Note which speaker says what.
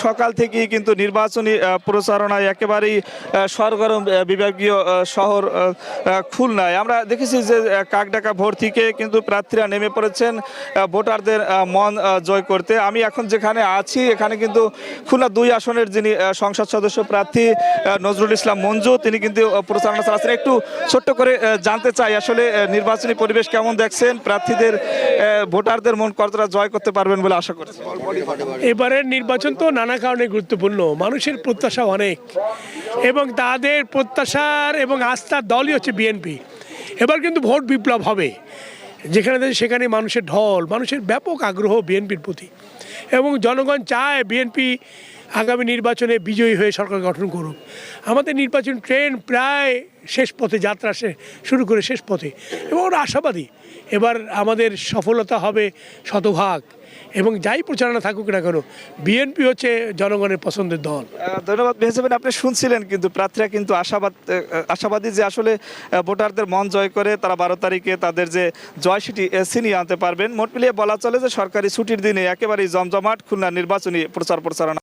Speaker 1: সকাল থেকেই কিন্তু নির্বাচনী প্রচারণায় একেবারেই সরগরম বিভাগীয় শহর খুলনায়। আমরা দেখেছি যে কাকডাকা ভোর থেকে কিন্তু প্রার্থীরা নেমে পড়েছেন ভোটারদের মন জয় করতে। আমি এখন যেখানে আছি এখানে কিন্তু খুলনা 2 আসনের যিনি সংসদ সদস্য প্রার্থী নজরুল ইসলাম মঞ্জু, তিনি কিন্তু প্রচারণা চালাচ্ছেন। একটু ছোট্ট করে জানতে চাই আসলে নির্বাচনী পরিবেশ কেমন দেখছেন, প্রার্থীদের ভোটারদের মন কতটা জয় করতে পারবেন বলে আশা করছি?
Speaker 2: এবারের নির্বাচন তো নানা কারণে গুরুত্বপূর্ণ, মানুষের প্রত্যাশা অনেক এবং তাদের প্রত্যাশার এবং আস্থার দলই হচ্ছে বিএনপি। এবার কিন্তু ভোট বিপ্লব হবে, যেখানে সেখানে মানুষের ঢল, মানুষের ব্যাপক আগ্রহ বিএনপির প্রতি এবং জনগণ চায় বিএনপি আগামী নির্বাচনে বিজয়ী হয়ে সরকার গঠন করুক। আমাদের নির্বাচন ট্রেন প্রায় শেষ পথে, যাত্রা শুরু করে শেষ পথে এবং ওরা আশাবাদী এবার আমাদের সফলতা হবে শতভাগ এবং যাই প্রচারণা থাকুক না কেন বিএনপি হচ্ছে জনগণের পছন্দের দল।
Speaker 1: ধন্যবাদ মেহজাবিন, আপনি শুনছিলেন কিন্তু প্রার্থীরা কিন্তু আশাবাদী যে আসলে ভোটারদের মন জয় করে তারা 12 তারিখে তাদের যে জয় সেটি ছিনিয়ে আনতে পারবেন। মোট মিলিয়ে বলা চলে যে সরকারি ছুটির দিনে একেবারেই জমজমাট খুলনা নির্বাচনী প্রচারণা।